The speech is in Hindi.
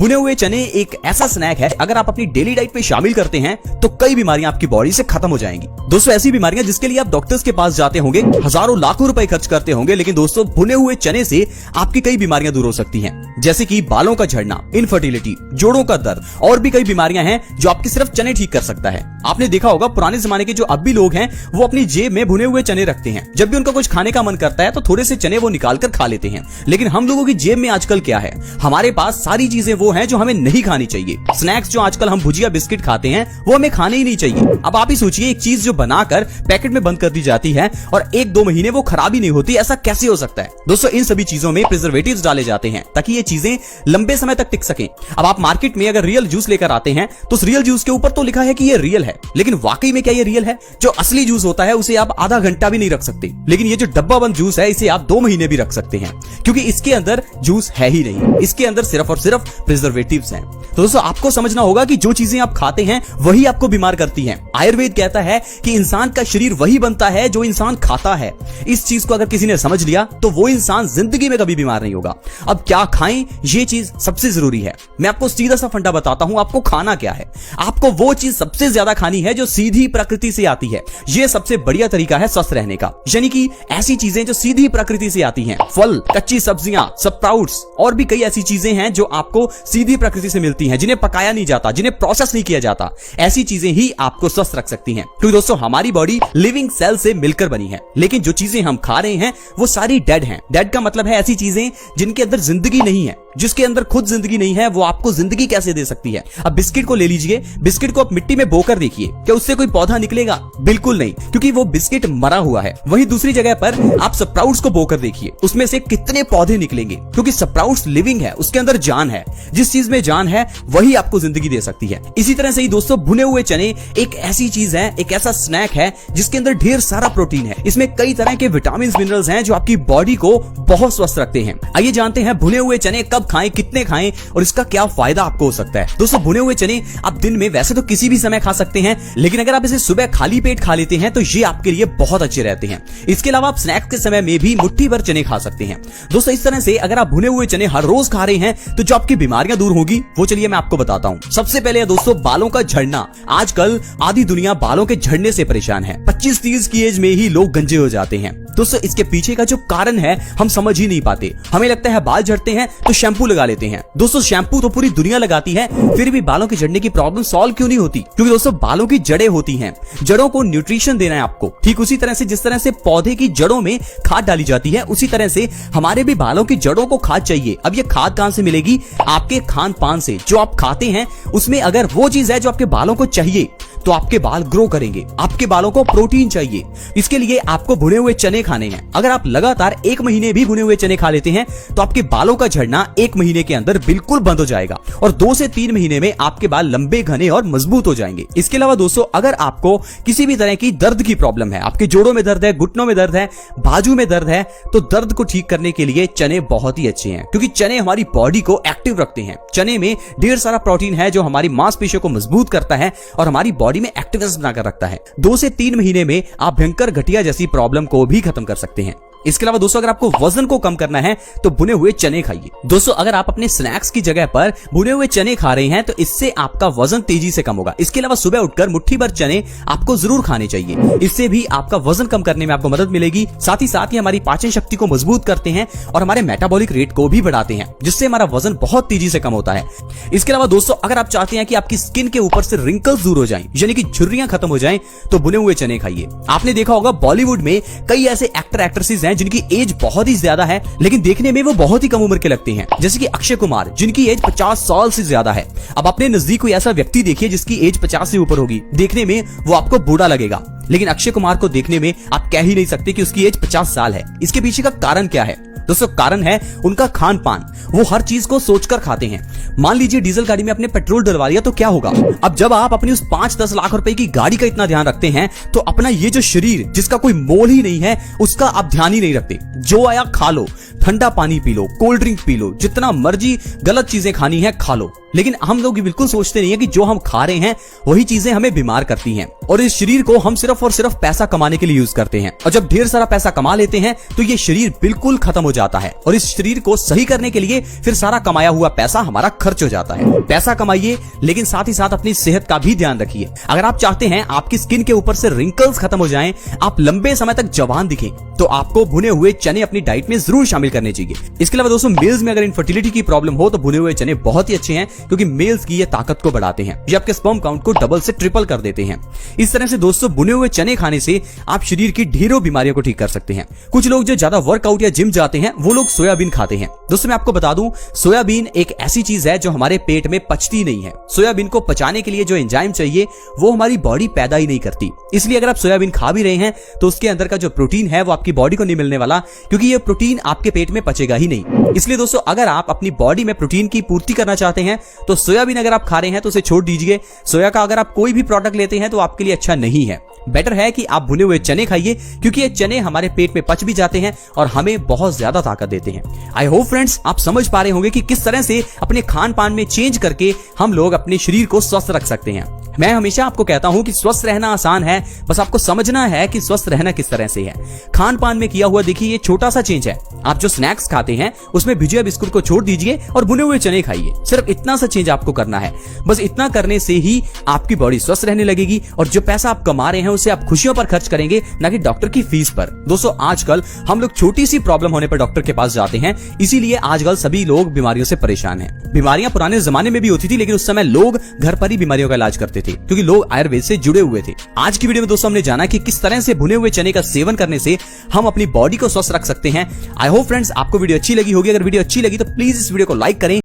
भुने हुए चने एक ऐसा स्नैक है, अगर आप अपनी डेली डाइट पे शामिल करते हैं तो कई बीमारियां आपकी बॉडी से खत्म हो जाएंगी। दोस्तों ऐसी बीमारियां जिसके लिए आप डॉक्टर्स के पास जाते होंगे, हजारों लाखों रुपए खर्च करते होंगे, लेकिन दोस्तों भुने हुए चने से आपकी कई बीमारियां दूर हो सकती हैं, जैसे कि बालों का झड़ना, इनफर्टिलिटी, जोड़ों का दर्द और भी कई बीमारियां हैं जो आपकी सिर्फ चने ठीक कर सकता है। आपने देखा होगा पुराने जमाने के जो अब भी लोग हैं वो अपनी जेब में भुने हुए चने रखते हैं। जब भी उनको कुछ खाने का मन करता है तो थोड़े से चने वो निकाल कर खा लेते हैं। लेकिन हम लोगों की जेब में आजकल क्या है, हमारे पास सारी चीजें वो हैं जो हमें नहीं खानी चाहिए। स्नैक्स जो आजकल हम भुजिया बिस्किट खाते हैं वो हमें खाने ही नहीं चाहिए। अब आप ही सोचिए, एक चीज जो बनाकर पैकेट में बंद कर दी जाती है और 1-2 महीने वो खराब ही नहीं होती, ऐसा कैसे हो सकता है? दोस्तों इन सभी चीजों में प्रिजर्वेटिव्स डाले जाते हैं ताकि ये चीजें लंबे समय तक टिक सकें। अब आप मार्केट में अगर रियल जूस लेकर आते हैं तो उस रियल जूस के ऊपर तो लिखा है कि ये रियल है, लेकिन वाकई में क्या ये रियल है? जो असली जूस होता है उसे आप आधा घंटा भी नहीं रख सकते, लेकिन ये जो डब्बा बंद जूस है इसे आप 2 महीने भी रख सकते हैं, क्योंकि इसके अंदर जूस है ही नहीं, इसके अंदर सिर्फ और सिर्फ प्रिजर्वेटिव्स हैं। तो दोस्तों आपको समझना होगा कि जो चीजें आप खाते हैं वही आपको बीमार करती हैं। आयुर्वेद कहता है कि इंसान का शरीर वही बनता है जो इंसान खाता है। इस चीज को अगर किसी ने समझ लिया तो वो इंसान जिंदगी में कभी बीमार नहीं होगा। अब क्या खाएं, ये चीज सबसे जरूरी है। मैं आपको सीधा सा फंडा बताता हूं, आपको खाना क्या है। आपको वो चीज सबसे ज्यादा खानी है जो सीधी प्रकृति से आती है। ये सबसे बढ़िया तरीका है स्वस्थ रहने का, यानी कि ऐसी चीजें जो सीधी प्रकृति से आती हैं, फल, कच्ची सब्जियां, स्प्राउट्स और भी कई ऐसी चीजें हैं जो आपको सीधी प्रकृति से मिलती हैं, जिन्हें पकाया नहीं जाता, जिन्हें प्रोसेस नहीं किया जाता। ऐसी चीजें ही आपको स्वस्थ रख सकती हैं, क्योंकि दोस्तों हमारी बॉडी लिविंग सेल से मिलकर बनी है, लेकिन जो चीजें हम खा रहे हैं वो सारी डेड हैं। डेड का मतलब है ऐसी चीजें जिनके अंदर जिंदगी नहीं है। जिसके अंदर खुद जिंदगी नहीं है वो आपको जिंदगी कैसे दे सकती है? अब बिस्किट को ले लीजिए, बिस्किट को आप मिट्टी में बोकर देखिए, क्या उससे कोई पौधा निकलेगा? बिल्कुल नहीं, क्योंकि वो बिस्किट मरा हुआ है। वहीं दूसरी जगह पर आप स्प्राउट्स को बोकर देखिए, उसमें से कितने पौधे निकलेंगे, क्योंकि स्प्राउट्स लिविंग है, उसके अंदर जान है। जिस चीज में जान है वही आपको जिंदगी दे सकती है। इसी तरह से ही दोस्तों भुने हुए चने एक ऐसी चीज है, एक ऐसा स्नैक है जिसके अंदर ढेर सारा प्रोटीन है। इसमें कई तरह के विटामिन मिनरल्स हैं जो आपकी बॉडी को बहुत स्वस्थ रखते हैं। आइए जानते हैं भुने हुए चने कब खाएं, कितने खाएं और इसका क्या फायदा आपको हो सकता है। दोस्तों भुने हुए चने आप दिन में वैसे तो किसी भी समय खा सकते हैं, लेकिन अगर आप इसे सुबह खाली पेट खा लेते हैं तो ये आपके लिए बहुत अच्छे रहते हैं। इसके अलावा आप स्नैक्स के समय में भी मुट्ठी भर चने खा सकते हैं। दोस्तों इस तरह से अगर आप भुने हुए चने हर रोज खा रहे हैं तो जो आपकी बीमारियां दूर होगी वो चलिए मैं आपको बताता हूं। सबसे पहले दोस्तों बालों का झड़ना। आजकल आधी दुनिया बालों के झड़ने से परेशान है। 25-30 की एज में ही लोग गंजे हो जाते हैं। दोस्तों इसके पीछे का जो कारण है हम समझ ही नहीं पाते। हमें लगता है बाल झड़ते हैं तो शैम्पू लगा लेते हैं। दोस्तों शैम्पू तो पूरी दुनिया लगाती है, फिर भी बालों के झड़ने की प्रॉब्लम सॉल्व क्यों नहीं होती? क्योंकि दोस्तों बालों की जड़ें होती हैं, जड़ों को न्यूट्रिशन देना है आपको। ठीक उसी तरह से जिस तरह से पौधे की जड़ों में खाद डाली जाती है, उसी तरह से हमारे भी बालों की जड़ों को खाद चाहिए। अब ये खाद कहां से मिलेगी? आपके खान पान से। जो आप खाते हैं उसमें अगर वो चीज है जो आपके बालों को चाहिए तो आपके बाल ग्रो करेंगे। आपके बालों को प्रोटीन चाहिए, इसके लिए आपको भुने हुए चने खाने हैं। अगर आप लगातार 1 महीने भी भुने हुए चने खा लेते हैं तो आपके बालों का झड़ना 1 महीने के अंदर बिल्कुल बंद हो जाएगा और 2 से 3 महीने में आपके बाल लंबे, घने और मजबूत हो जाएंगे। इसके अलावा दोस्तों अगर आपको किसी भी तरह की दर्द की प्रॉब्लम है, आपके जोड़ों में दर्द है, घुटनों में दर्द है, बाजू में दर्द है, तो दर्द को ठीक करने के लिए चने बहुत ही अच्छे हैं, क्योंकि चने हमारी बॉडी को एक्टिव रखते हैं। चने में ढेर सारा प्रोटीन है जो हमारी मांसपेशियों को मजबूत करता है और हमारी बॉडी में एक्टिवनेस बनाकर रखता है। 2 से 3 महीने में आप भयंकर गठिया जैसी प्रॉब्लम को भी खत्म कर सकते हैं। इसके अलावा दोस्तों अगर आपको वजन को कम करना है तो भुने हुए चने खाइए। दोस्तों अगर आप अपने स्नैक्स की जगह पर भुने हुए चने खा रहे हैं तो इससे आपका वजन तेजी से कम होगा। इसके अलावा सुबह उठकर मुट्ठी भर चने आपको जरूर खाने चाहिए, इससे भी आपका वजन कम करने में आपको मदद मिलेगी। साथ ही हमारी पाचन शक्ति को मजबूत करते हैं और हमारे मेटाबॉलिक रेट को भी बढ़ाते हैं, जिससे हमारा वजन बहुत तेजी से कम होता है। इसके अलावा दोस्तों अगर आप चाहते हैं कि आपकी स्किन के ऊपर से रिंकल्स दूर हो जाएं, यानी कि झुर्रियां खत्म हो जाएं, तो भुने हुए चने खाइए। आपने देखा होगा बॉलीवुड में कई ऐसे एक्टर एक्ट्रेसेस हैं जिनकी एज बहुत ही ज्यादा है, लेकिन देखने में वो बहुत ही कम उम्र के लगते हैं, जैसे कि अक्षय कुमार जिनकी एज 50 साल से ज्यादा है। अब अपने नजदीक कोई ऐसा व्यक्ति देखिए जिसकी एज 50 से ऊपर होगी, देखने में वो आपको बूढ़ा लगेगा, लेकिन अक्षय कुमार को देखने में आप कह ही नहीं सकते कि उसकी एज 50 साल है। इसके पीछे का कारण क्या है? दोस्तों कारण है उनका खान पान। वो हर चीज को सोचकर खाते हैं। मान लीजिए डीजल गाड़ी में आपने पेट्रोल डलवा लिया तो क्या होगा? अब जब आप अपनी उस 5-10 लाख रुपए की गाड़ी का इतना ध्यान रखते हैं तो अपना ये जो शरीर जिसका कोई मोल ही नहीं है उसका आप ध्यान ही नहीं रखते। जो आया खा लो, ठंडा पानी P low, cold drink P low, जितना मर्जी गलत चीजें खानी है खा लो, लेकिन हम लोग बिल्कुल सोचते नहीं है कि जो हम खा रहे हैं वही चीजें हमें बीमार करती हैं और इस शरीर को हम सिर्फ और सिर्फ पैसा कमाने के लिए यूज करते हैं। और जब ढेर सारा पैसा कमा लेते हैं तो ये शरीर बिल्कुल खत्म हो जाता है और इस शरीर को सही करने के लिए फिर सारा कमाया हुआ पैसा हमारा खर्च हो जाता है। पैसा कमाइए लेकिन साथ ही साथ अपनी सेहत का भी ध्यान रखिए। अगर आप चाहते हैं आपकी स्किन के ऊपर से रिंकल्स खत्म हो जाएं, आप लंबे समय तक जवान दिखें, तो आपको भुने हुए चने अपनी डाइट में जरूर शामिल करने चाहिए। इसके अलावा दोस्तों मेल्स में अगर इनफर्टिलिटी की प्रॉब्लम हो तो भुने हुए चने बहुत ही अच्छे हैं, क्योंकि मेल्स की ये ताकत को बढ़ाते हैं, ये आपके स्पर्म काउंट को डबल से ट्रिपल कर देते हैं। इस तरह से दोस्तों भुने हुए चने खाने से आप शरीर की ढेरों बीमारियों को ठीक कर सकते हैं। कुछ लोग जो ज्यादा वर्कआउट या जिम जाते हैं वो लोग सोयाबीन खाते हैं। दोस्तों मैं आपको बता दूं, सोयाबीन एक ऐसी चीज है जो हमारे पेट में पचती नहीं है। सोयाबीन को पचाने के लिए जो एंजाइम चाहिए वो हमारी बॉडी पैदा ही नहीं करती। इसलिए अगर आप सोयाबीन खा भी रहे हैं तो उसके अंदर का जो प्रोटीन है वो आपकी बॉडी को नहीं मिलने वाला, क्योंकि ये प्रोटीन आपके पेट में पचेगा ही नहीं। इसलिए दोस्तों अगर आप अपनी बॉडी में प्रोटीन की पूर्ति करना चाहते हैं तो सोयाबीन अगर आप खा रहे हैं तो उसे छोड़ दीजिए। सोया का अगर आप कोई भी प्रोडक्ट लेते हैं तो आपके लिए अच्छा नहीं है। बेटर है कि आप भुने हुए चने खाइए, क्योंकि ये चने हमारे पेट में पच भी जाते हैं और हमें बहुत ज्यादा ताकत देते हैं। आई होप फ्रेंड्स आप समझ पा रहे होंगे कि किस तरह से अपने खान पान में चेंज करके हम लोग अपने शरीर को स्वस्थ रख सकते हैं। मैं हमेशा आपको कहता हूं कि स्वस्थ रहना आसान है, बस आपको समझना है कि स्वस्थ रहना किस तरह से है। खान पान में किया हुआ देखिए ये छोटा सा चेंज है। आप जो स्नैक्स खाते हैं उसमें भिजिया बिस्कुट को छोड़ दीजिए और भुने हुए चने खाइए। सिर्फ इतना सा चेंज आपको करना है। बस इतना करने से ही आपकी बॉडी स्वस्थ रहने लगेगी और जो पैसा आप कमा रहे हैं उसे आप खुशियों पर खर्च करेंगे, ना कि डॉक्टर की फीस पर। दोस्तों आजकल हम लोग छोटी सी प्रॉब्लम होने पर डॉक्टर के पास जाते हैं, इसीलिए आजकल सभी लोग बीमारियों से परेशान हैं। बीमारियां पुराने जमाने में भी होती थी, लेकिन उस समय लोग घर पर ही बीमारियों का इलाज करते थे, क्योंकि लोग आयुर्वेद से जुड़े हुए थे। आज की वीडियो में दोस्तों हमने जाना कि किस तरह से भुने हुए चने का सेवन करने से हम अपनी बॉडी को स्वस्थ रख सकते हैं। आई होप फ्रेंड्स आपको वीडियो अच्छी लगी होगी। अगर वीडियो अच्छी लगी तो प्लीज इस वीडियो को लाइक करें।